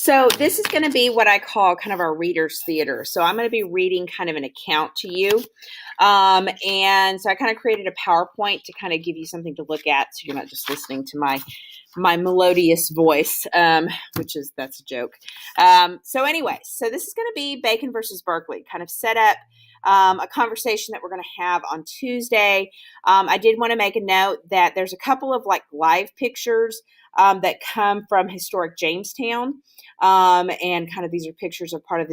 So this is going to be what I call kind of our reader's theater. So I'm going to be reading kind of an account to you. And so I kind of created a PowerPoint to kind of give you something to look at, so you're not just listening to my melodious voice, that's a joke. So this is going to be Bacon versus Berkeley, kind of set up a conversation that we're going to have on Tuesday. I did want to make a note that there's a couple of live pictures that come from historic Jamestown, and kind of these are pictures of part of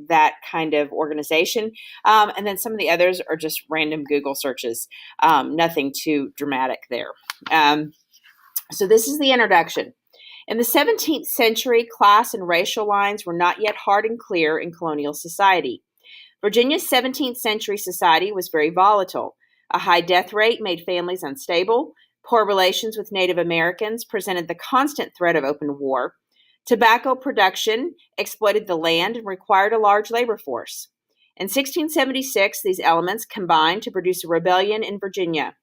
that kind of organization. And then some of the others are just random Google searches, nothing too dramatic there. So this is the introduction. In the 17th century, class and racial lines were not yet hard and clear in colonial society. Virginia's 17th century society was very volatile. A high death rate made families unstable. Poor relations with Native Americans presented the constant threat of open war. Tobacco production exploited the land and required a large labor force. In 1676, these elements combined to produce a rebellion in Virginia.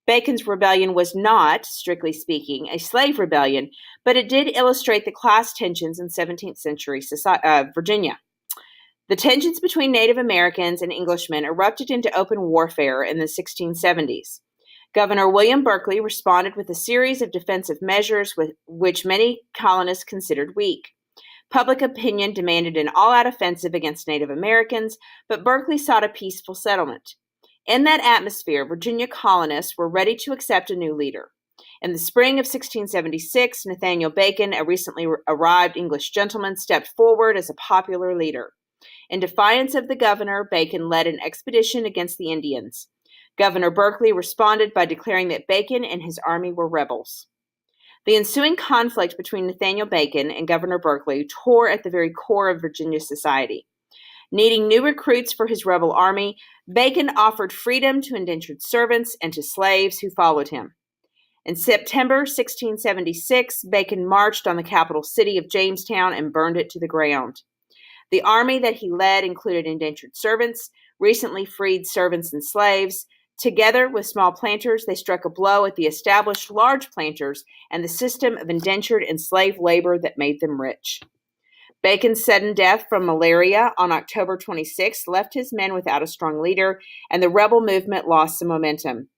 Bacon's rebellion was not, strictly speaking, a slave rebellion, but it did illustrate the class tensions in 17th century Virginia. The tensions between Native Americans and Englishmen erupted into open warfare in the 1670s. Governor William Berkeley responded with a series of defensive measures which many colonists considered weak. Public opinion demanded an all-out offensive against Native Americans, but Berkeley sought a peaceful settlement. In that atmosphere, Virginia colonists were ready to accept a new leader. In the spring of 1676, Nathaniel Bacon, a recently arrived English gentleman, stepped forward as a popular leader. In defiance of the governor, Bacon led an expedition against the Indians. Governor Berkeley responded by declaring that Bacon and his army were rebels. The ensuing conflict between Nathaniel Bacon and Governor Berkeley tore at the very core of Virginia society. Needing new recruits for his rebel army, Bacon offered freedom to indentured servants and to slaves who followed him. In September 1676, Bacon marched on the capital city of Jamestown and burned it to the ground. The army that he led included indentured servants, recently freed servants and slaves. Together with small planters, they struck a blow at the established large planters and the system of indentured and slave labor that made them rich. Bacon's sudden death from malaria on October 26 left his men without a strong leader, and the rebel movement lost some momentum.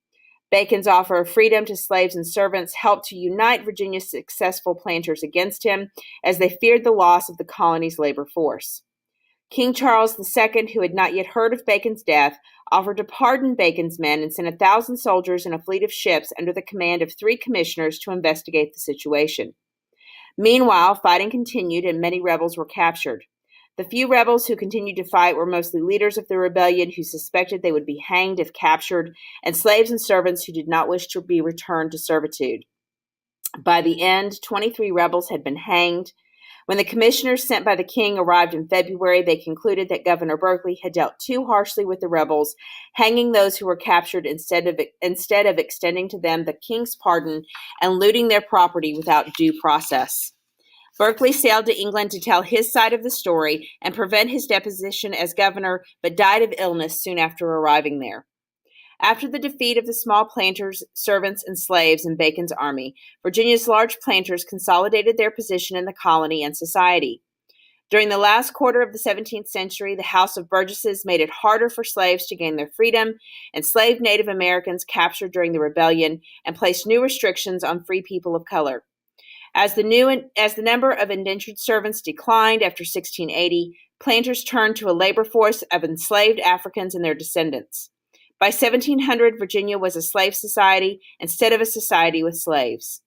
Bacon's offer of freedom to slaves and servants helped to unite Virginia's successful planters against him, as they feared the loss of the colony's labor force. King Charles II, who had not yet heard of Bacon's death, offered to pardon Bacon's men and sent 1,000 soldiers and a fleet of ships under the command of 3 commissioners to investigate the situation. Meanwhile, fighting continued and many rebels were captured. The few rebels who continued to fight were mostly leaders of the rebellion who suspected they would be hanged if captured, and slaves and servants who did not wish to be returned to servitude. By the end, 23 rebels had been hanged. When the commissioners sent by the king arrived in February, they concluded that Governor Berkeley had dealt too harshly with the rebels, hanging those who were captured instead of extending to them the king's pardon and looting their property without due process. Berkeley sailed to England to tell his side of the story and prevent his deposition as governor, but died of illness soon after arriving there. After the defeat of the small planters, servants, and slaves in Bacon's army, Virginia's large planters consolidated their position in the colony and society. During the last quarter of the 17th century, the House of Burgesses made it harder for slaves to gain their freedom, enslaved Native Americans captured during the rebellion, and placed new restrictions on free people of color. As the number of indentured servants declined after 1680, planters turned to a labor force of enslaved Africans and their descendants. By 1700, Virginia was a slave society instead of a society with slaves.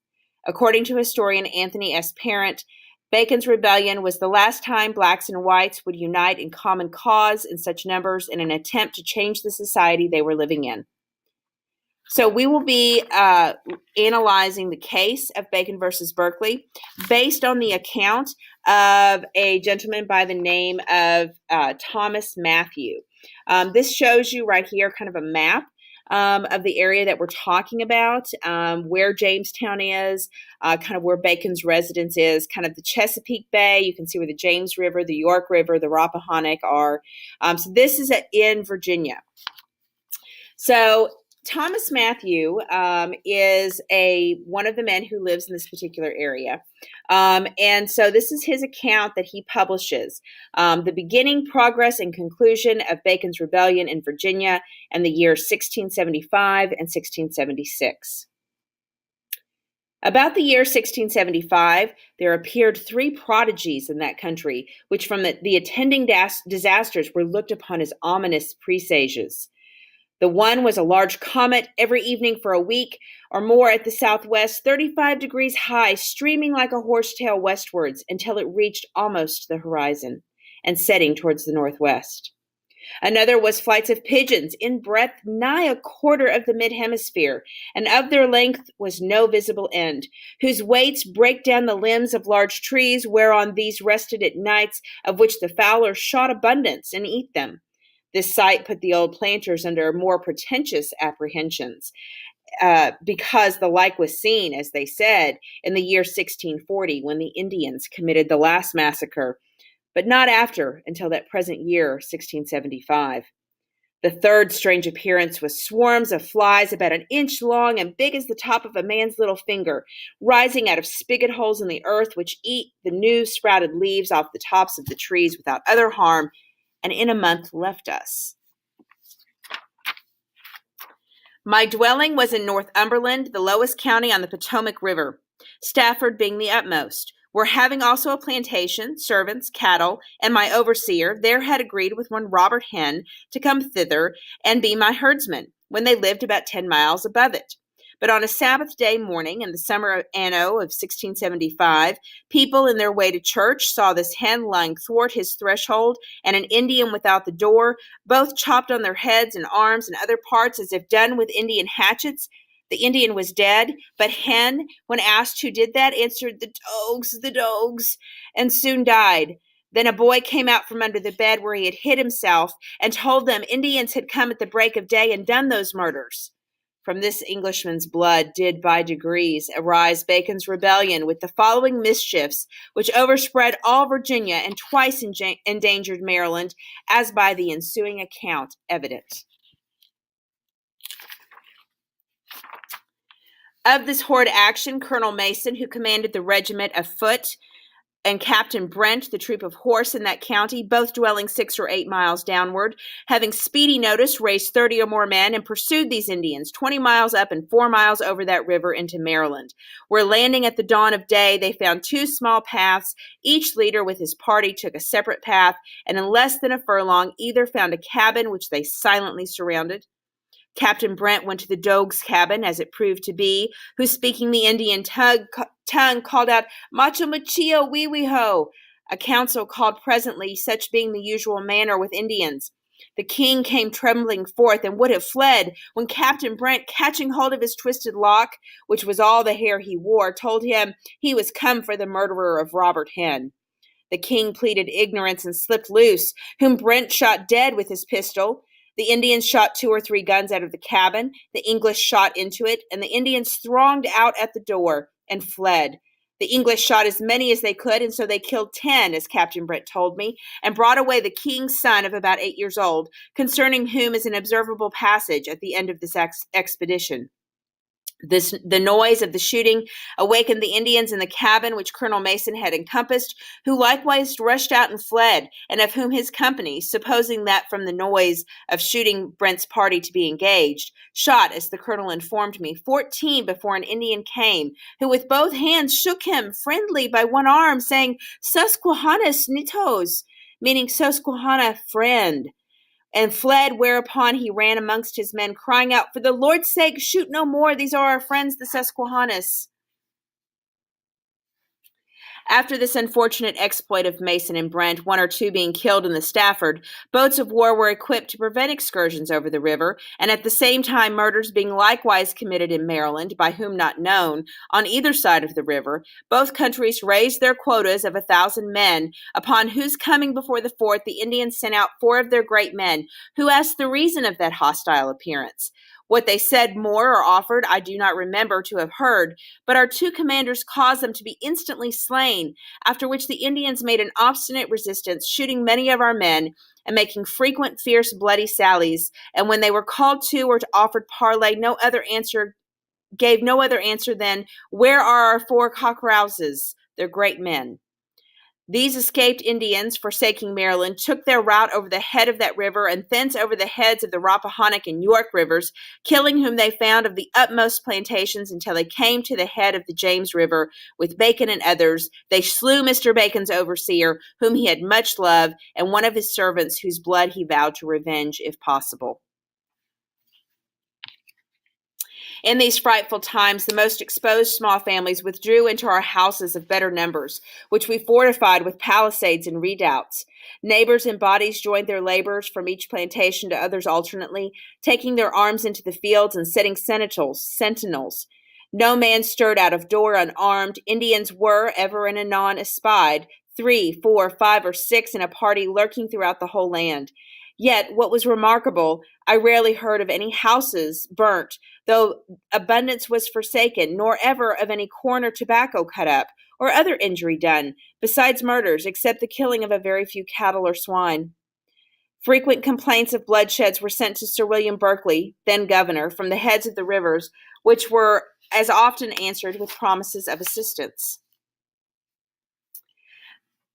According to historian Anthony S. Parent, Bacon's rebellion was the last time blacks and whites would unite in common cause in such numbers in an attempt to change the society they were living in. So we will be analyzing the case of Bacon versus Berkeley based on the account of a gentleman by the name of Thomas Matthew. This shows you right here kind of a map of the area that we're talking about, where Jamestown is, kind of where Bacon's residence is, kind of the Chesapeake Bay. You can see where the James River, the York River, the Rappahannock are. So this is in Virginia. So Thomas Matthew is one of the men who lives in this particular area. And so this is his account that he publishes. The beginning, progress, and conclusion of Bacon's rebellion in Virginia and the years 1675 and 1676. About the year 1675, there appeared 3 prodigies in that country, which from the attending disasters were looked upon as ominous presages. The one was a large comet every evening for a week or more at the southwest, 35 degrees high, streaming like a horsetail westwards until it reached almost the horizon and setting towards the northwest. Another was flights of pigeons in breadth nigh a quarter of the mid-hemisphere, and of their length was no visible end, whose weights brake down the limbs of large trees whereon these rested at nights, of which the fowlers shot abundance and eat them. This sight put the old planters under more pretentious apprehensions, because the like was seen, as they said, in the year 1640, when the Indians committed the last massacre, but not after until that present year, 1675. The third strange appearance was swarms of flies about an inch long and big as the top of a man's little finger, rising out of spigot holes in the earth, which eat the new sprouted leaves off the tops of the trees without other harm, and in a month left us. My dwelling was in Northumberland, the lowest county on the Potomac River, Stafford being the utmost, where having also a plantation, servants, cattle, and my overseer, there had agreed with one Robert Hen to come thither and be my herdsman, when they lived about 10 miles above it. But on a Sabbath day morning in the summer anno of 1675, people in their way to church saw this hen lying thwart his threshold and an Indian without the door, both chopped on their heads and arms and other parts as if done with Indian hatchets. The Indian was dead, but Hen, when asked who did that, answered, the dogs, and soon died. Then a boy came out from under the bed where he had hid himself and told them Indians had come at the break of day and done those murders. From this Englishman's blood did by degrees arise Bacon's rebellion with the following mischiefs, which overspread all Virginia and twice endangered Maryland, as by the ensuing account evident. Of this horrid action, Colonel Mason, who commanded the regiment of foot, and Captain Brent, the troop of horse in that county, both dwelling 6 or 8 miles downward, having speedy notice, raised 30 or more men and pursued these Indians 20 miles up and 4 miles over that river into Maryland, where landing at the dawn of day, they found 2 small paths. Each leader with his party took a separate path, and in less than a furlong, either found a cabin which they silently surrounded. Captain Brent went to the Doge's cabin, as it proved to be, who, speaking the Indian tongue, called out, Macho Machio, wee ho. A council called presently, such being the usual manner with Indians. The king came trembling forth and would have fled, when Captain Brent, catching hold of his twisted lock, which was all the hair he wore, told him he was come for the murderer of Robert Hen. The king pleaded ignorance and slipped loose, whom Brent shot dead with his pistol. The Indians shot 2 or 3 guns out of the cabin, the English shot into it, and the Indians thronged out at the door and fled. The English shot as many as they could, and so they killed 10, as Captain Brent told me, and brought away the king's son of about 8 years old, concerning whom is an observable passage at the end of this expedition. The noise of the shooting awakened the Indians in the cabin which Colonel Mason had encompassed, who likewise rushed out and fled, and of whom his company, supposing that from the noise of shooting Brent's party to be engaged, shot, as the colonel informed me, 14 before an Indian came, who with both hands shook him friendly by one arm, saying, Susquehannas nitos, meaning Susquehanna, friend, and fled, whereupon he ran amongst his men, crying out, For the Lord's sake, shoot no more. These are our friends, the Susquehannas. After this unfortunate exploit of Mason and Brent, 1 or 2 being killed in the Stafford, boats of war were equipped to prevent excursions over the river, and at the same time murders being likewise committed in Maryland, by whom not known, on either side of the river, both countries raised their quotas of 1,000 men, upon whose coming before the fort the Indians sent out 4 of their great men, who asked the reason of that hostile appearance. What they said more or offered, I do not remember to have heard, but our two commanders caused them to be instantly slain, after which the Indians made an obstinate resistance, shooting many of our men and making frequent fierce bloody sallies. And when they were called to or offered parley, gave no other answer than, "Where are our 4 cockrouses, their great men?" These escaped Indians, forsaking Maryland, took their route over the head of that river and thence over the heads of the Rappahannock and York rivers, killing whom they found of the utmost plantations until they came to the head of the James River with Bacon and others. They slew Mr. Bacon's overseer, whom he had much loved, and one of his servants, whose blood he vowed to revenge if possible. In these frightful times, the most exposed small families withdrew into our houses of better numbers, which we fortified with palisades and redoubts. Neighbors and bodies joined their labors from each plantation to others alternately, taking their arms into the fields and setting sentinels. No man stirred out of door unarmed. Indians were, ever and anon, espied, 3, 4, 5, or 6 in a party lurking throughout the whole land. Yet, what was remarkable, I rarely heard of any houses burnt, though abundance was forsaken, nor ever of any corn or tobacco cut up, or other injury done, besides murders, except the killing of a very few cattle or swine. Frequent complaints of bloodsheds were sent to Sir William Berkeley, then governor, from the heads of the rivers, which were as often answered with promises of assistance.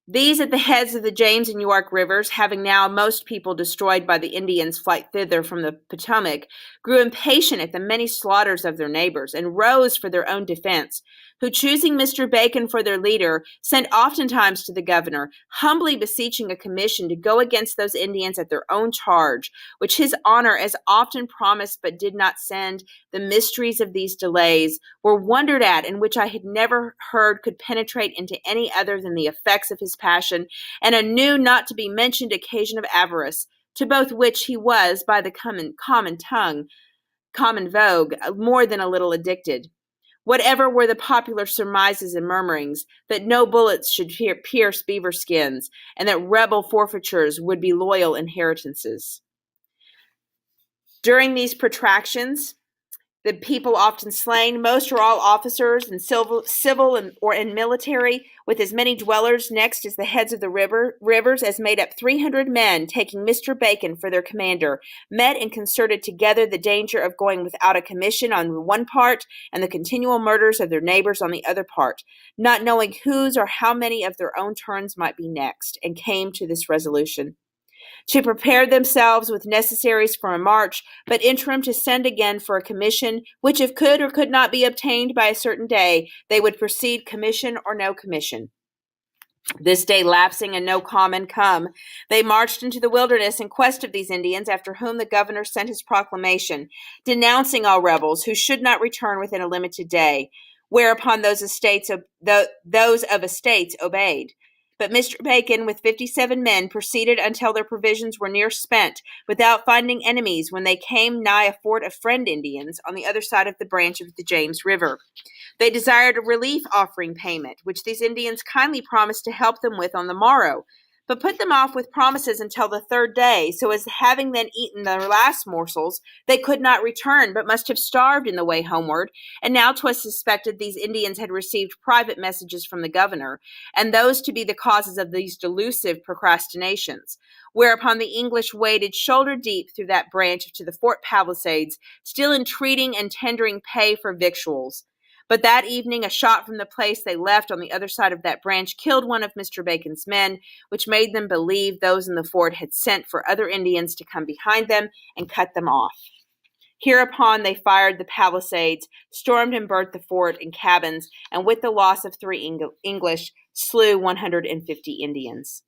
These at the heads of the James and York rivers, having now most people destroyed by the Indians' flight thither from the Potomac, grew impatient at the many slaughters of their neighbors, and rose for their own defense, who, choosing Mr. Bacon for their leader, sent oftentimes to the governor, humbly beseeching a commission to go against those Indians at their own charge, which his honor as often promised but did not send. The mysteries of these delays were wondered at, and which I had never heard could penetrate into any other than the effects of his passion, and a new not to be mentioned occasion of avarice, to both which he was, by the common vogue, more than a little addicted. Whatever were the popular surmises and murmurings, that no bullets should pierce beaver skins, and that rebel forfeitures would be loyal inheritances. During these protractions, the people often slain, most or all officers in civil and military, with as many dwellers next as the heads of the rivers, as made up 300 men, taking Mr. Bacon for their commander, met and concerted together the danger of going without a commission on the one part, and the continual murders of their neighbors on the other part, not knowing whose or how many of their own turns might be next, and came to this resolution: to prepare themselves with necessaries for a march, but interim to send again for a commission, which if could or could not be obtained by a certain day, they would proceed commission or no commission. This day lapsing and no common come, they marched into the wilderness in quest of these Indians, after whom the governor sent his proclamation, denouncing all rebels who should not return within a limited day, whereupon those of estates obeyed. But Mr. Bacon, with 57 men, proceeded until their provisions were near spent, without finding enemies, when they came nigh a fort of Friend Indians on the other side of the branch of the James River. They desired a relief offering payment, which these Indians kindly promised to help them with on the morrow, but put them off with promises until the 3rd day, so as having then eaten their last morsels, they could not return, but must have starved in the way homeward. And now 'twas suspected these Indians had received private messages from the governor, and those to be the causes of these delusive procrastinations. Whereupon the English waded shoulder deep through that branch to the fort palisades, still entreating and tendering pay for victuals. But that evening a shot from the place they left on the other side of that branch killed one of Mr. Bacon's men, which made them believe those in the fort had sent for other Indians to come behind them and cut them off. Hereupon they fired the palisades, stormed and burnt the fort and cabins, and with the loss of 3 English, slew 150 Indians.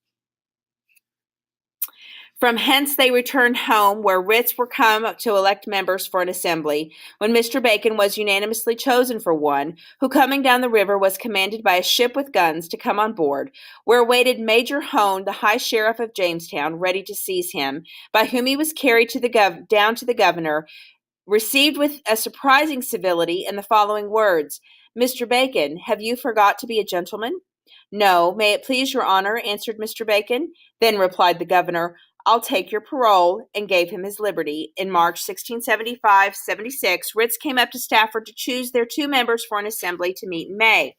From hence they returned home, where writs were come to elect members for an assembly, when Mr. Bacon was unanimously chosen for one, who coming down the river was commanded by a ship with guns to come on board, where waited Major Hone, the high sheriff of Jamestown, ready to seize him, by whom he was carried to down to the governor, received with a surprising civility in the following words: "Mr. Bacon, have you forgot to be a gentleman?" "No, may it please your honor," answered Mr. Bacon. "Then," replied the governor, I'll take your parole," and gave him his liberty. In March 1675-76, writs came up to Stafford to choose their 2 members for an assembly to meet in May.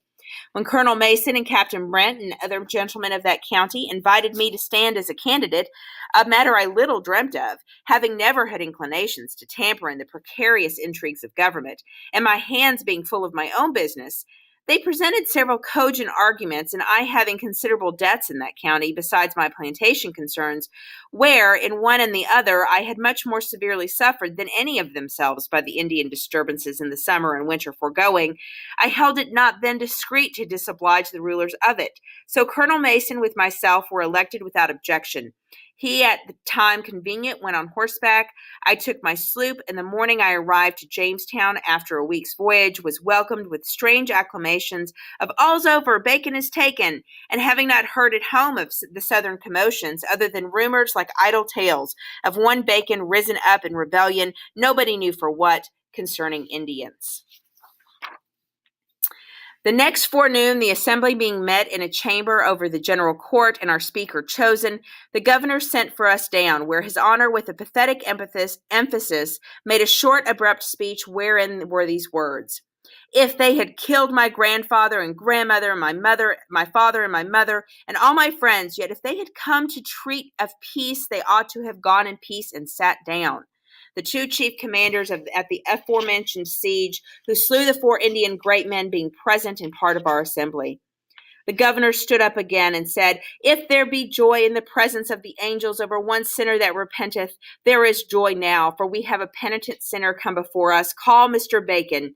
When Colonel Mason and Captain Brent and other gentlemen of that county invited me to stand as a candidate, a matter I little dreamt of, having never had inclinations to tamper in the precarious intrigues of government, and my hands being full of my own business, they presented several cogent arguments, and I having considerable debts in that county, besides my plantation concerns, where, in one and the other, I had much more severely suffered than any of themselves by the Indian disturbances in the summer and winter foregoing, I held it not then discreet to disoblige the rulers of it. So Colonel Mason with myself were elected without objection. He, at the time convenient, went on horseback. I took my sloop, and the morning I arrived to Jamestown after a week's voyage, was welcomed with strange acclamations of "All's over, Bacon is taken," and having not heard at home of the southern commotions, other than rumors like idle tales of one Bacon risen up in rebellion, nobody knew for what, concerning Indians. The next forenoon, the assembly being met in a chamber over the general court and our speaker chosen, the governor sent for us down, where his honor, with a pathetic emphasis, made a short, abrupt speech wherein were these words: "If they had killed my grandfather and grandmother and my father and my mother, and all my friends, yet if they had come to treat of peace, they ought to have gone in peace and sat down." The 2 chief commanders at the aforementioned siege, who slew the 4 Indian great men, being present in part of our assembly. The governor stood up again and said, "If there be joy in the presence of the angels over one sinner that repenteth, there is joy now, for we have a penitent sinner come before us. Call Mr. Bacon."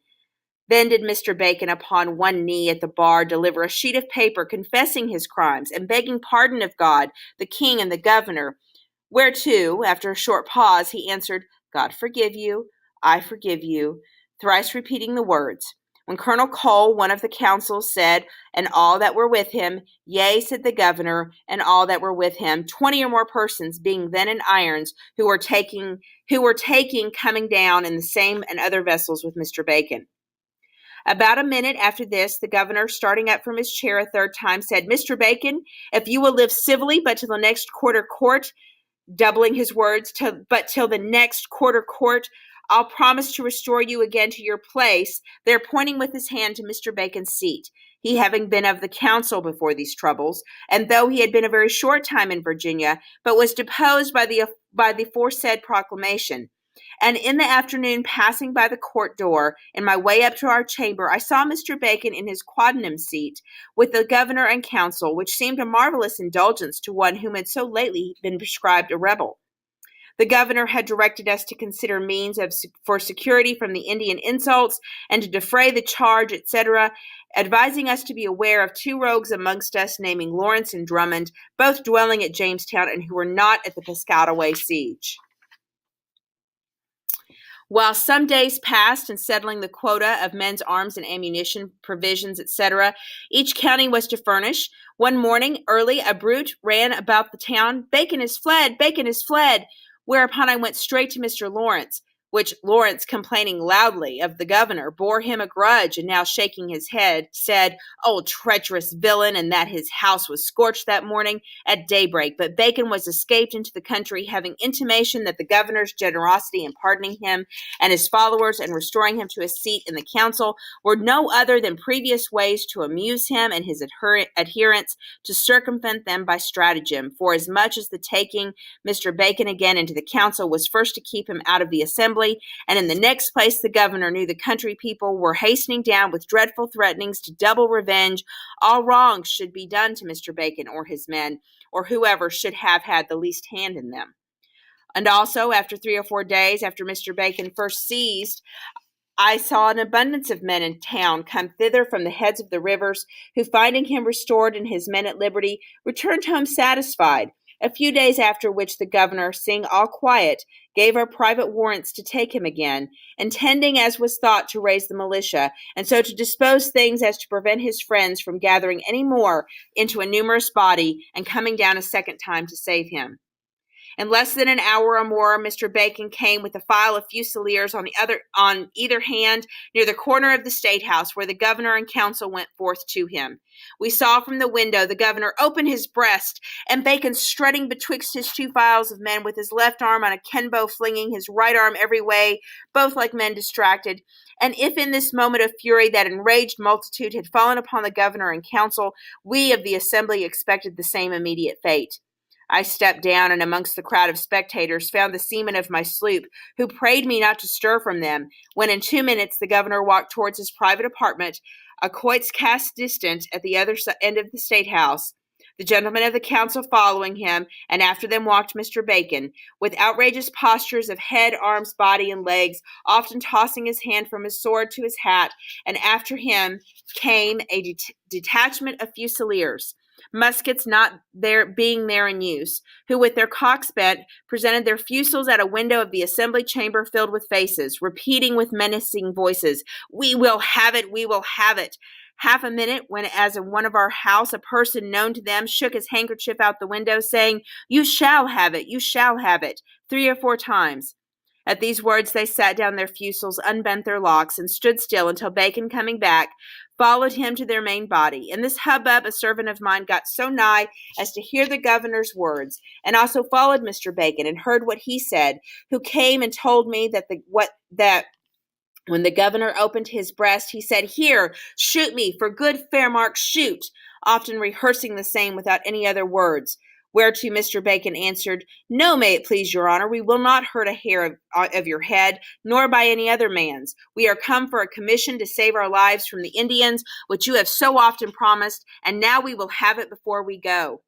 Then did Mr. Bacon, upon one knee at the bar, deliver a sheet of paper confessing his crimes and begging pardon of God, the king, and the governor, whereto, after a short pause, he answered, "God forgive you, I forgive you," thrice repeating the words. When Colonel Cole, one of the council, said, "And all that were with him," "Yea," said the governor, "and all that were with him," 20 or more persons being then in irons, who were taking coming down in the same and other vessels with Mr. Bacon. About a minute after this, the governor, starting up from his chair a 3rd time, said, "Mr. Bacon, if you will live civilly but till the next quarter court," doubling his words, "but till the next quarter court, I'll promise to restore you again to your place," there pointing with his hand to Mr. Bacon's seat, he having been of the council before these troubles, and though he had been a very short time in Virginia, but was deposed by the foresaid proclamation. And in the afternoon, passing by the court door, in my way up to our chamber, I saw Mr. Bacon in his quondam seat, with the governor and council, which seemed a marvelous indulgence to one whom had so lately been prescribed a rebel. The governor had directed us to consider means for security from the Indian insults, and to defray the charge, etc., advising us to be aware of 2 rogues amongst us, naming Lawrence and Drummond, both dwelling at Jamestown, and who were not at the Piscataway siege. While some days passed in settling the quota of men's arms and ammunition, provisions, etc., each county was to furnish. One morning, early, a bruit ran about the town, "Bacon is fled! Bacon is fled!" Whereupon I went straight to Mr. Lawrence, which Lawrence, complaining loudly of the governor, bore him a grudge, and now shaking his head, said, "Old treacherous villain, and that his house was scorched that morning at daybreak, but Bacon was escaped into the country, having intimation that the governor's generosity in pardoning him and his followers and restoring him to his seat in the council were no other than previous ways to amuse him and his adherents, to circumvent them by stratagem, for as much as the taking Mr. Bacon again into the council was first to keep him out of the assembly, and in the next place the governor knew the country people were hastening down with dreadful threatenings to double revenge. All wrongs should be done to Mr. Bacon or his men, or whoever should have had the least hand in them. And also, after 3 or 4 days after Mr. Bacon first seized, I saw an abundance of men in town come thither from the heads of the rivers, who, finding him restored and his men at liberty, returned home satisfied. A few days after which the governor, seeing all quiet, gave our private warrants to take him again, intending, as was thought, to raise the militia, and so to dispose things as to prevent his friends from gathering any more into a numerous body and coming down a second time to save him. In less than an hour or more, Mr. Bacon came with a file of Fusiliers on either hand near the corner of the State House, where the governor and council went forth to him. We saw from the window the governor open his breast, and Bacon strutting betwixt his two files of men, with his left arm on a kenbow, flinging his right arm every way, both like men distracted. And if in this moment of fury that enraged multitude had fallen upon the governor and council, we of the assembly expected the same immediate fate. I stepped down, and amongst the crowd of spectators found the seamen of my sloop, who prayed me not to stir from them, when in 2 minutes the governor walked towards his private apartment, a quoit's cast distant at the other end of the State House. The gentlemen of the council following him, and after them walked Mr. Bacon, with outrageous postures of head, arms, body, and legs, often tossing his hand from his sword to his hat, and after him came a detachment of Fusiliers, muskets not being there in use, who with their cocks bent presented their fusils at a window of the assembly chamber filled with faces, repeating with menacing voices, "We will have it, we will have it." Half a minute, when as in one of our house a person known to them shook his handkerchief out the window, saying, "You shall have it, you shall have it," 3 or 4 times. At these words they sat down their fusils, unbent their locks, and stood still until Bacon, coming back, followed him to their main body. In this hubbub a servant of mine got so nigh as to hear the governor's words, and also followed Mr. Bacon, and heard what he said, who came and told me that when the governor opened his breast, he said, "Here, shoot me, for good fair mark, shoot," often rehearsing the same without any other words. Whereto Mr. Bacon answered, "No, may it please your honor, we will not hurt a hair of your head, nor by any other man's. We are come for a commission to save our lives from the Indians, which you have so often promised, and now we will have it before we go."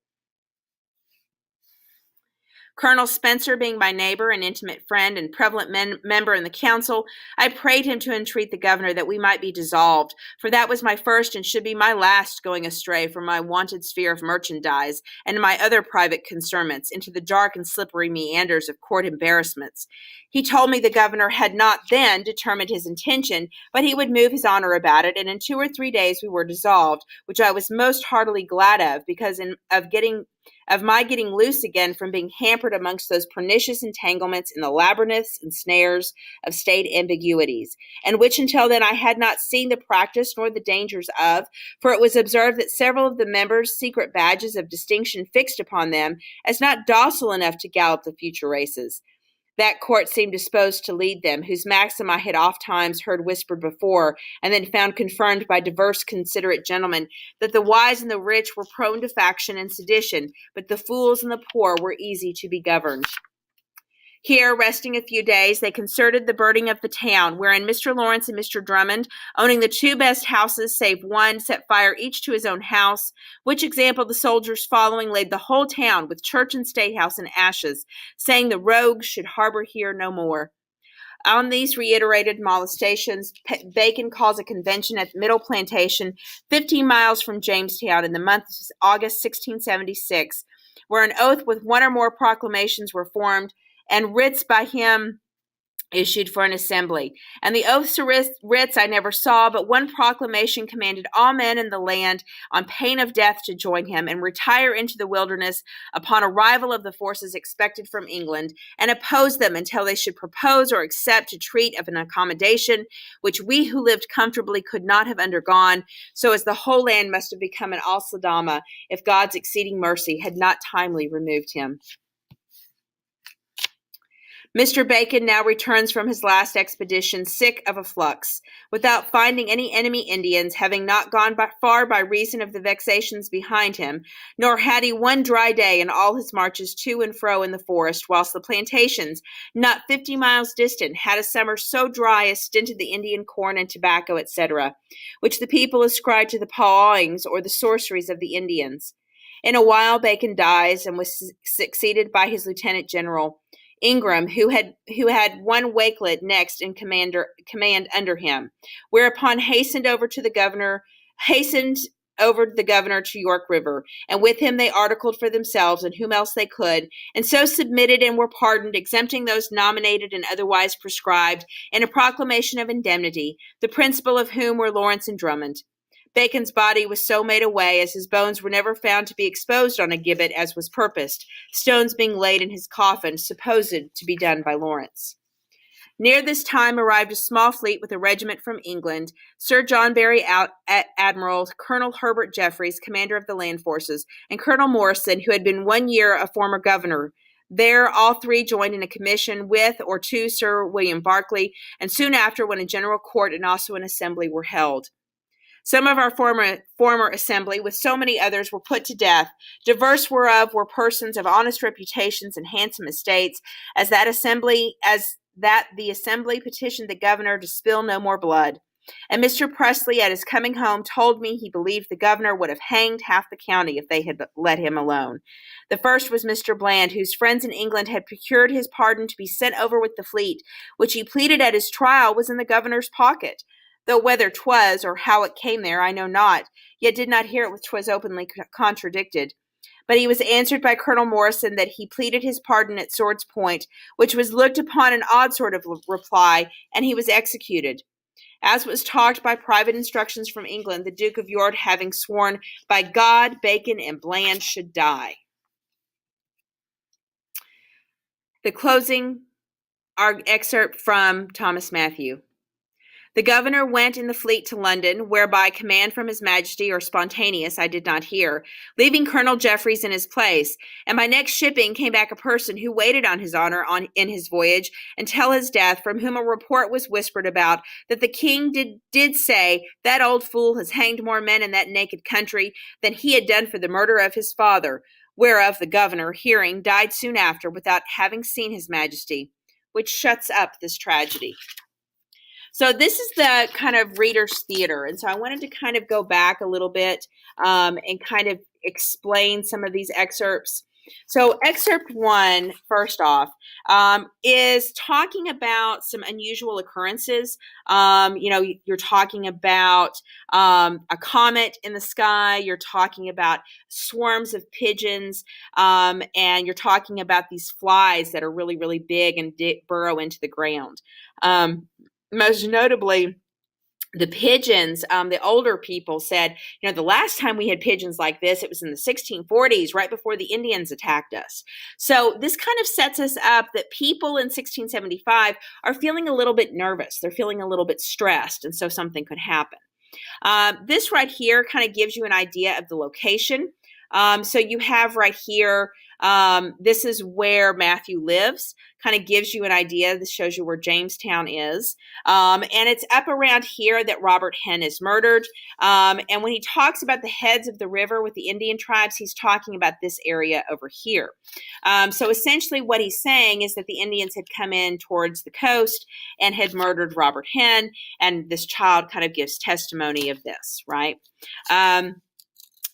Colonel Spencer, being my neighbor and intimate friend and prevalent member in the council, I prayed him to entreat the governor that we might be dissolved, for that was my first and should be my last going astray from my wonted sphere of merchandise and my other private concernments into the dark and slippery meanders of court embarrassments. He told me the governor had not then determined his intention, but he would move his honor about it, and in 2 or 3 days we were dissolved, which I was most heartily glad of, because of my getting loose again from being hampered amongst those pernicious entanglements in the labyrinths and snares of state ambiguities, and which until then I had not seen the practice nor the dangers of, for it was observed that several of the members' secret badges of distinction fixed upon them as not docile enough to gallop the future races. That court seemed disposed to lead them, whose maxim I had oft times heard whispered before, and then found confirmed by divers considerate gentlemen, that the wise and the rich were prone to faction and sedition, but the fools and the poor were easy to be governed. Here, resting a few days, they concerted the burning of the town, wherein Mr. Lawrence and Mr. Drummond, owning the 2 best houses save one, set fire each to his own house, which example the soldiers following laid the whole town, with church and state house, in ashes, saying the rogues should harbor here no more. On these reiterated molestations, Bacon calls a convention at Middle Plantation, 15 miles from Jamestown, in the month of August 1676, where an oath with 1 or more proclamations were formed, and writs by him issued for an assembly. And the oaths or writs I never saw, but one proclamation commanded all men in the land, on pain of death, to join him, and retire into the wilderness upon arrival of the forces expected from England, and oppose them until they should propose or accept a treat of an accommodation, which we who lived comfortably could not have undergone, so as the whole land must have become an Alsadama, if God's exceeding mercy had not timely removed him. Mr. Bacon now returns from his last expedition sick of a flux, without finding any enemy Indians, having not gone far by reason of the vexations behind him, nor had he one dry day in all his marches to and fro in the forest, whilst the plantations, not 50 miles distant, had a summer so dry as stinted the Indian corn and tobacco, etc., which the people ascribed to the pawings or the sorceries of the Indians. In a while Bacon dies, and was succeeded by his lieutenant general, Ingram, who had one Wakelet next in command under him, whereupon hastened over the governor to York River, and with him they articled for themselves and whom else they could, and so submitted and were pardoned, exempting those nominated and otherwise prescribed, in a proclamation of indemnity, the principal of whom were Lawrence and Drummond. Bacon's body was so made away as his bones were never found to be exposed on a gibbet as was purposed, stones being laid in his coffin, supposed to be done by Lawrence. Near this time arrived a small fleet with a regiment from England, Sir John Barry Admiral, Colonel Herbert Jeffreys, commander of the land forces, and Colonel Morrison, who had been 1 year a former governor. There, all three joined in a commission with or to Sir William Berkeley, and soon after, when a general court and also an assembly were held. Some of our former assembly, with so many others, were put to death. Diverse whereof were persons of honest reputations and handsome estates, as that the assembly petitioned the governor to spill no more blood. And Mr. Presley, at his coming home, told me he believed the governor would have hanged half the county if they had let him alone. The first was Mr. Bland, whose friends in England had procured his pardon to be sent over with the fleet, which he pleaded at his trial was in the governor's pocket. Though whether 'twas, or how it came there, I know not, yet did not hear it 'twas openly contradicted. But he was answered by Colonel Morrison that he pleaded his pardon at sword's point, which was looked upon an odd sort of reply, and he was executed. As was talked by private instructions from England, the Duke of York having sworn, by God, Bacon and Bland should die. The closing excerpt from Thomas Matthew. The governor went in the fleet to London, whereby command from his majesty or spontaneous I did not hear, leaving Colonel Jeffreys in his place, and by next shipping came back a person who waited on his honor in his voyage until his death, from whom a report was whispered about that the king did say, that old fool has hanged more men in that naked country than he had done for the murder of his father, whereof the governor, hearing, died soon after without having seen his majesty, which shuts up this tragedy. So this is the kind of reader's theater. And so I wanted to kind of go back a little bit and kind of explain some of these excerpts. So excerpt 1, first off, is talking about some unusual occurrences. You're talking about a comet in the sky. You're talking about swarms of pigeons. And you're talking about these flies that are really, really big and burrow into the ground. Most notably, the pigeons, the older people said, the last time we had pigeons like this, it was in the 1640s, right before the Indians attacked us. So this kind of sets us up that people in 1675 are feeling a little bit nervous. They're feeling a little bit stressed, and so something could happen. This right here kind of gives you an idea of the location. So you have right here, this is where Matthew lives, kind of gives you an idea. This shows you where Jamestown is. And it's up around here that Robert Henn is murdered. And when he talks about the heads of the river with the Indian tribes, he's talking about this area over here. So essentially what he's saying is that the Indians had come in towards the coast and had murdered Robert Henn, and this child kind of gives testimony of this, right?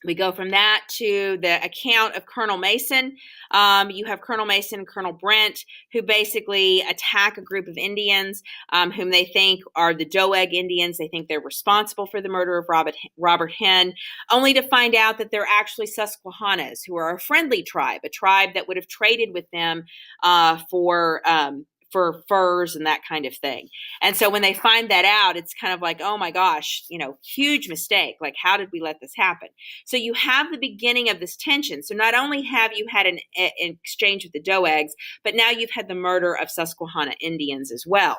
We go from that to the account of Colonel Mason. You have Colonel Mason and Colonel Brent, who basically attack a group of Indians whom they think are the Doeg Indians. They think they're responsible for the murder of Robert Henn, only to find out that they're actually Susquehannas, who are a friendly tribe, a tribe that would have traded with them for furs and that kind of thing. And so when they find that out, it's kind of like, oh my gosh, huge mistake. Like, how did we let this happen? So you have the beginning of this tension. So not only have you had an exchange with the Doegs, but now you've had the murder of Susquehanna Indians as well.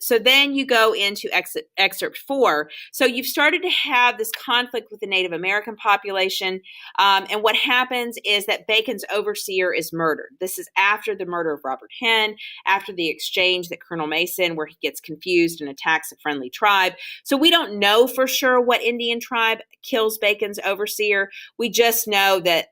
So then you go into excerpt 4. So you've started to have this conflict with the Native American population. And what happens is that Bacon's overseer is murdered. This is after the murder of Robert Henn, after the exchange that Colonel Mason, where he gets confused and attacks a friendly tribe. So we don't know for sure what Indian tribe kills Bacon's overseer. We just know that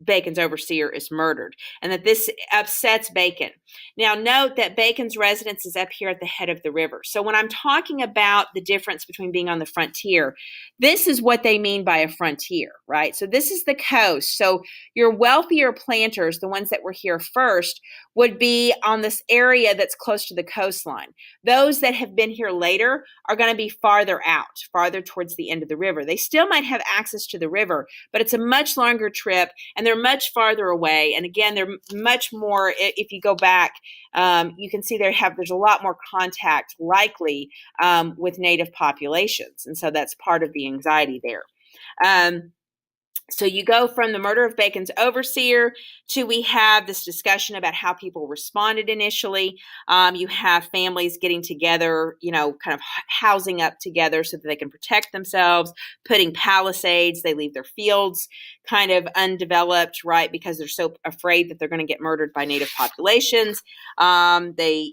Bacon's overseer is murdered, and that this upsets Bacon. Now, note that Bacon's residence is up here at the head of the river. So when I'm talking about the difference between being on the frontier, this is what they mean by a frontier, right? So this is the coast. So your wealthier planters, the ones that were here first, would be on this area that's close to the coastline. Those that have been here later are going to be farther out, farther towards the end of the river. They still might have access to the river, but it's a much longer trip, and they're much farther away. And again, they're much more, if you go back, you can see there's a lot more contact likely with native populations. And so that's part of the anxiety there. So you go from the murder of Bacon's overseer to we have this discussion about how people responded initially. You have families getting together, kind of housing up together so that they can protect themselves, putting palisades. They leave their fields kind of undeveloped, right, because they're so afraid that they're going to get murdered by native populations. They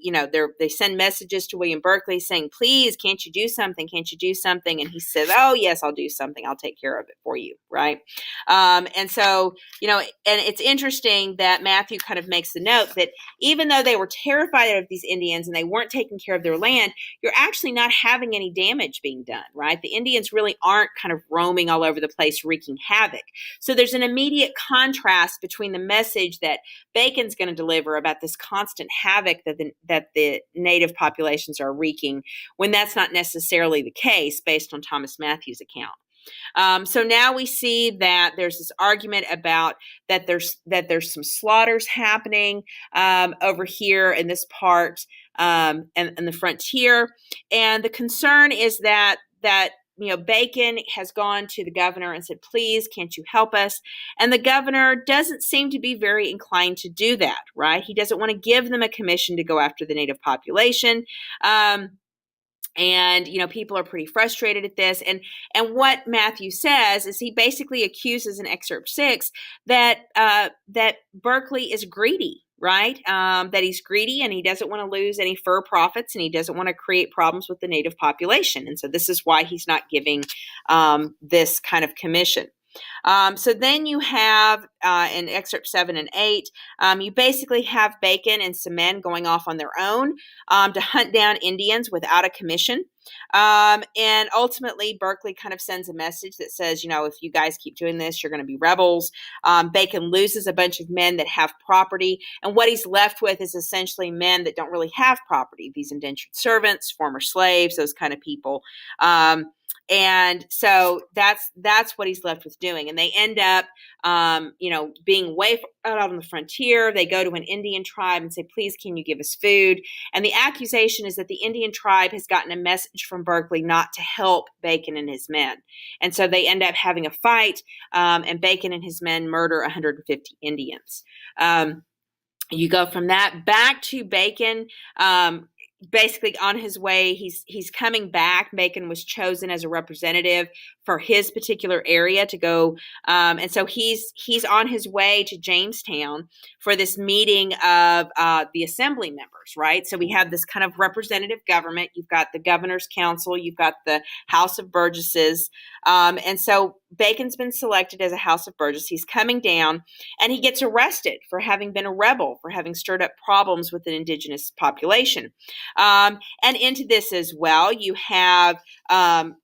send messages to William Berkeley saying, please, can't you do something? Can't you do something? And he says, oh, yes, I'll do something. I'll take care of it for you, right? And so, and it's interesting that Matthew kind of makes the note that even though they were terrified of these Indians and they weren't taking care of their land, you're actually not having any damage being done, right? The Indians really aren't kind of roaming all over the place wreaking havoc. So there's an immediate contrast between the message that Bacon's going to deliver about this constant havoc that the native populations are wreaking, when that's not necessarily the case based on Thomas Matthews' account. So now we see that there's this argument about that there's some slaughters happening over here in this part and the frontier, and the concern is that Bacon has gone to the governor and said, please, can't you help us? And the governor doesn't seem to be very inclined to do that, right? He doesn't want to give them a commission to go after the native population. And, people are pretty frustrated at this. And what Matthew says is he basically accuses in Excerpt 6 that Berkeley is greedy, right? That he's greedy and he doesn't want to lose any fur profits and he doesn't want to create problems with the native population. And so this is why he's not giving this kind of commission. So then you have in Excerpt 7 and 8, you basically have Bacon and some men going off on their own to hunt down Indians without a commission. And ultimately, Berkeley kind of sends a message that says, if you guys keep doing this, you're going to be rebels. Bacon loses a bunch of men that have property. And what he's left with is essentially men that don't really have property, these indentured servants, former slaves, those kind of people. And so that's what he's left with doing. And they end up, being way out on the frontier. They go to an Indian tribe and say, please, can you give us food? And the accusation is that the Indian tribe has gotten a message from Berkeley not to help Bacon and his men. And so they end up having a fight, and Bacon and his men murder 150 Indians. You go from that back to Bacon. Basically on his way, he's coming back. Bacon was chosen as a representative for his particular area to go, and so he's on his way to Jamestown for this meeting of the assembly members, right? So we have this kind of representative government. You've got the governor's council, you've got the House of Burgesses, and so Bacon's been selected as a House of Burgesses. He's coming down, and he gets arrested for having been a rebel, for having stirred up problems with an indigenous population. And into this as well, you have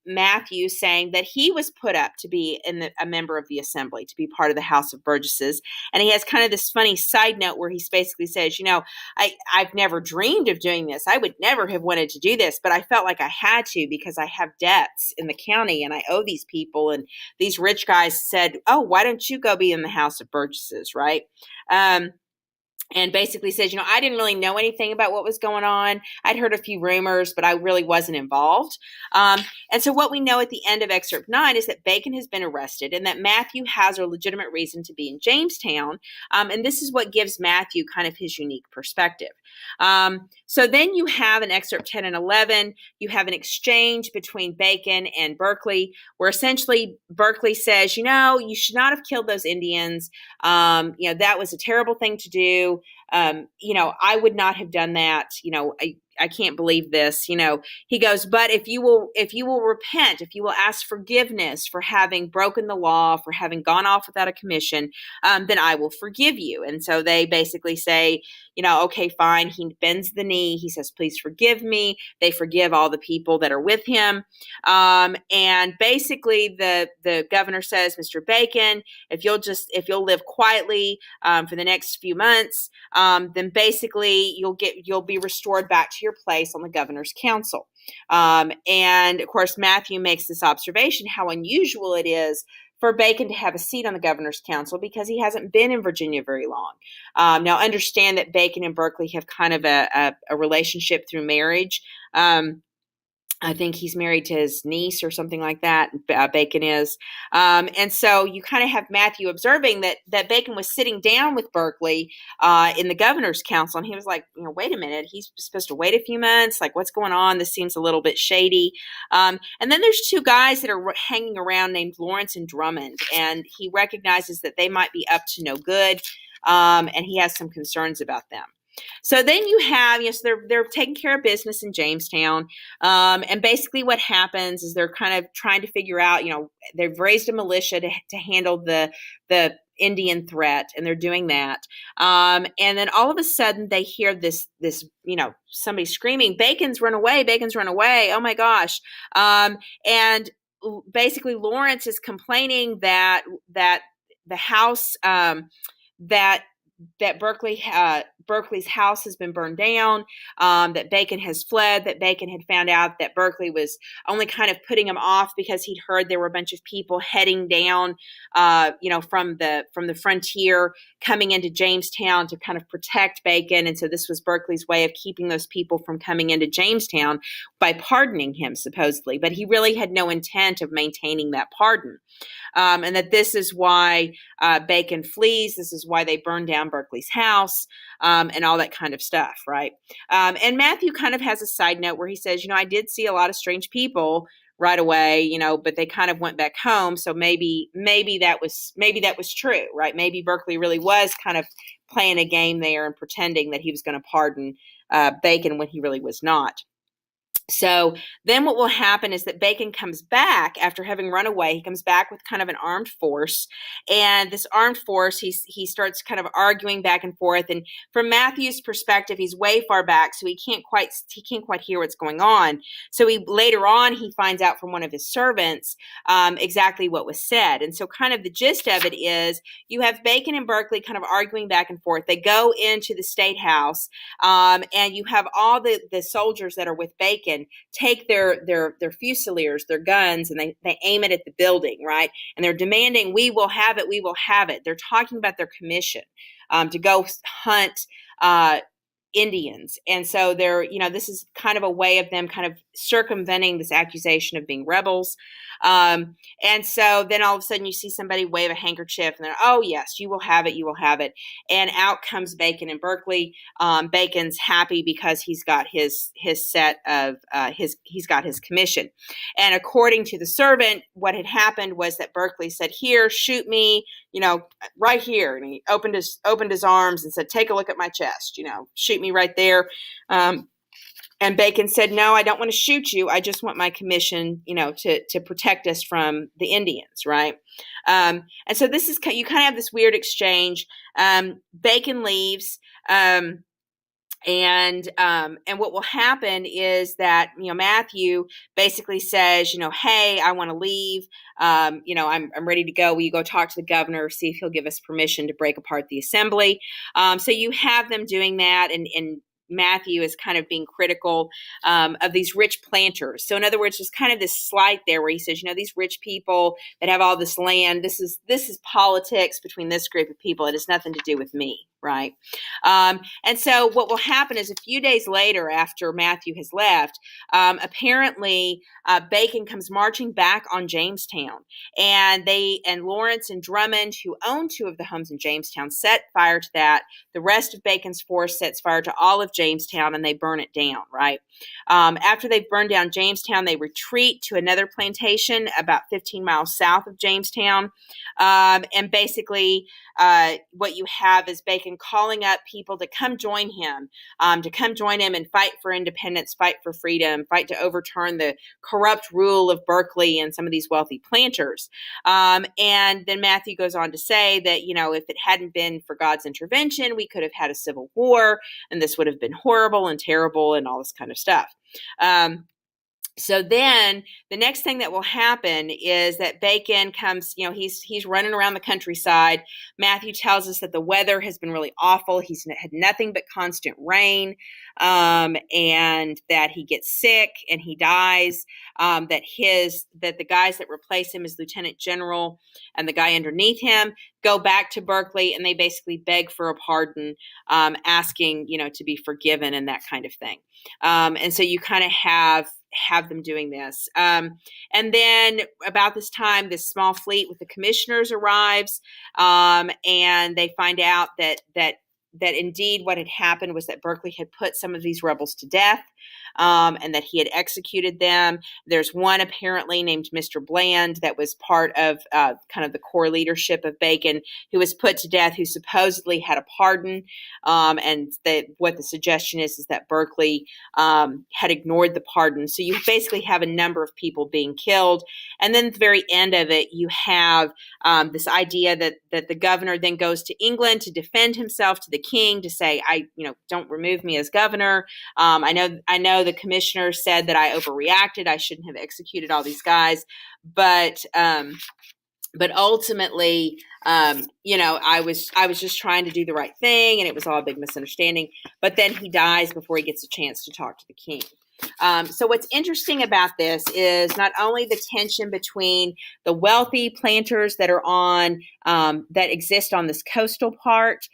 Matthew saying that he was put up to be a member of the assembly, to be part of the House of Burgesses. And he has kind of this funny side note where he basically says, I've never dreamed of doing this. I would never have wanted to do this, but I felt like I had to because I have debts in the county and I owe these people. And these rich guys said, oh, why don't you go be in the House of Burgesses, right? And basically says, I didn't really know anything about what was going on. I'd heard a few rumors, but I really wasn't involved. And so what we know at the end of Excerpt 9 is that Bacon has been arrested and that Matthew has a legitimate reason to be in Jamestown. And this is what gives Matthew kind of his unique perspective. So then you have in Excerpt 10 and 11, you have an exchange between Bacon and Berkeley, where essentially Berkeley says, you should not have killed those Indians. That was a terrible thing to do. I would not have done that. I can't believe this. He goes, but if you will repent, if you will ask forgiveness for having broken the law, for having gone off without a commission, then I will forgive you. And so they basically say, okay, fine. He bends the knee. He says, please forgive me. They forgive all the people that are with him. And basically the governor says, Mr. Bacon, if you'll live quietly for the next few months, then basically you'll be restored back to your place on the governor's council. And of course, Matthew makes this observation, how unusual it is for Bacon to have a seat on the governor's council because he hasn't been in Virginia very long. Now, understand that Bacon and Berkeley have kind of a relationship through marriage. I think he's married to his niece or something like that. Bacon is. And so you kind of have Matthew observing that Bacon was sitting down with Berkeley in the governor's council. And he was like, wait a minute, he's supposed to wait a few months. Like, what's going on? This seems a little bit shady. And then there's two guys that are hanging around named Lawrence and Drummond. And he recognizes that they might be up to no good. And he has some concerns about them. So then you have, so they're taking care of business in Jamestown. And basically what happens is they're kind of trying to figure out, they've raised a militia to handle the Indian threat, and they're doing that. And then all of a sudden they hear this, somebody screaming, Bacon's run away, oh my gosh. And basically Lawrence is complaining that the house, that Berkeley's house has been burned down, that Bacon has fled, that Bacon had found out that Berkeley was only kind of putting him off because he'd heard there were a bunch of people heading down, from the frontier coming into Jamestown to kind of protect Bacon. And so this was Berkeley's way of keeping those people from coming into Jamestown by pardoning him, supposedly. But he really had no intent of maintaining that pardon. And that this is why Bacon flees. This is why they burn down Berkeley's house, and all that kind of stuff, right? And Matthew kind of has a side note where he says, I did see a lot of strange people right away, but they kind of went back home. So maybe that was true, right? Maybe Berkeley really was kind of playing a game there and pretending that he was going to pardon Bacon when he really was not. So then what will happen is that Bacon comes back after having run away. He comes back with kind of an armed force. And this armed force, he starts kind of arguing back and forth. And from Matthew's perspective, he's way far back, so he can't quite hear what's going on. So later on, he finds out from one of his servants exactly what was said. And so kind of the gist of it is you have Bacon and Berkeley kind of arguing back and forth. They go into the State House, and you have all the soldiers that are with Bacon take their fusiliers, their guns, and they aim it at the building, right? And they're demanding, we will have it. They're talking about their commission to go hunt Indians. And so this is kind of a way of them kind of circumventing this accusation of being rebels. And so then all of a sudden you see somebody wave a handkerchief and they're, oh yes, you will have it. And out comes Bacon and Berkeley. Bacon's happy because he's got his set of, he's got his commission. And according to the servant, what had happened was that Berkeley said, here, shoot me, right here. And he opened his arms and said, take a look at my chest, shoot me right there. And Bacon said, no, I don't want to shoot you. I just want my commission, to protect us from the Indians, right? And so this is, you kind of have this weird exchange. Bacon leaves, and what will happen is that, Matthew basically says, hey, I want to leave. I'm ready to go. Will you go talk to the governor, see if he'll give us permission to break apart the assembly? So you have them doing that, and Matthew is kind of being critical of these rich planters. So in other words, there's kind of this slight there where he says, these rich people that have all this land, this is politics between this group of people. It has nothing to do with me, right? And so what will happen is a few days later, after Matthew has left, apparently Bacon comes marching back on Jamestown, and Lawrence and Drummond, who own two of the homes in Jamestown, set fire to that. The rest of Bacon's force sets fire to all of Jamestown, and they burn it down, right? After they've burned down Jamestown, they retreat to another plantation about 15 miles south of Jamestown. And basically, what you have is Bacon calling up people to come join him and fight for independence, fight for freedom, fight to overturn the corrupt rule of Berkeley and some of these wealthy planters. And then Matthew goes on to say that, if it hadn't been for God's intervention, we could have had a civil war, and this would have been horrible and terrible and all this kind of stuff. So then the next thing that will happen is that Bacon comes, he's running around the countryside. Matthew tells us that the weather has been really awful. He's had nothing but constant rain, and that he gets sick and he dies. That the guys that replace him as lieutenant general and the guy underneath him go back to Berkeley, and they basically beg for a pardon, asking, to be forgiven and that kind of thing. And so you kind of have them doing this. And then about this time, this small fleet with the commissioners arrives, and they find out that indeed what had happened was that Berkeley had put some of these rebels to death, and that he had executed them. There's one apparently named Mr. Bland that was part of kind of the core leadership of Bacon, who was put to death, who supposedly had a pardon, and what the suggestion is that Berkeley had ignored the pardon. So you basically have a number of people being killed. And then at the very end of it, you have this idea that the governor then goes to England to defend himself to the king, to say, don't remove me as governor. I know the commissioner said that I overreacted. I shouldn't have executed all these guys. But ultimately, I was just trying to do the right thing, and it was all a big misunderstanding. But then he dies before he gets a chance to talk to the king. So what's interesting about this is not only the tension between the wealthy planters that are that exist on this coastal part.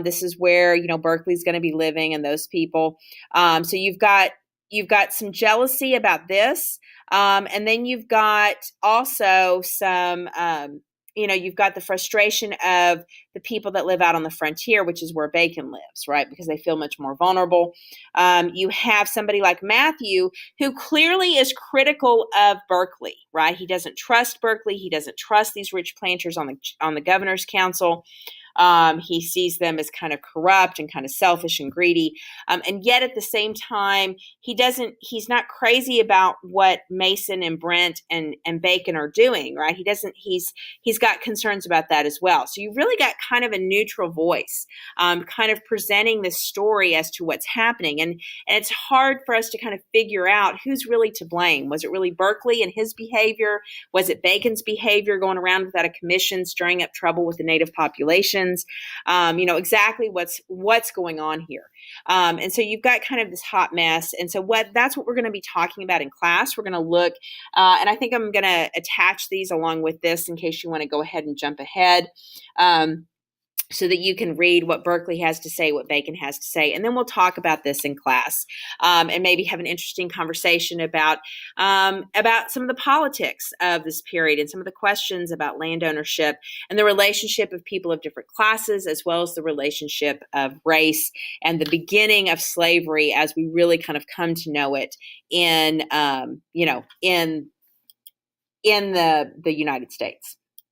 This is where Berkeley's going to be living, and those people. So you've got some jealousy about this, and then you've got also some. You've got the frustration of the people that live out on the frontier, which is where Bacon lives, right? Because they feel much more vulnerable. You have somebody like Matthew, who clearly is critical of Berkeley, right? He doesn't trust Berkeley. He doesn't trust these rich planters on the governor's council. He sees them as kind of corrupt and kind of selfish and greedy. And yet at the same time, he's not crazy about what Mason and Brent and Bacon are doing, right? He's got concerns about that as well. So you've really got kind of a neutral voice, kind of presenting this story as to what's happening. And it's hard for us to kind of figure out who's really to blame. Was it really Berkeley and his behavior? Was it Bacon's behavior going around without a commission, stirring up trouble with the native population? Exactly what's going on here. And so you've got kind of this hot mess. And so that's what we're going to be talking about in class. We're going to look, and I think I'm going to attach these along with this in case you want to go ahead and jump ahead. So that you can read what Berkeley has to say, what Bacon has to say, and then we'll talk about this in class, and maybe have an interesting conversation about some of the politics of this period and some of the questions about land ownership and the relationship of people of different classes, as well as the relationship of race and the beginning of slavery as we really kind of come to know it in the United States.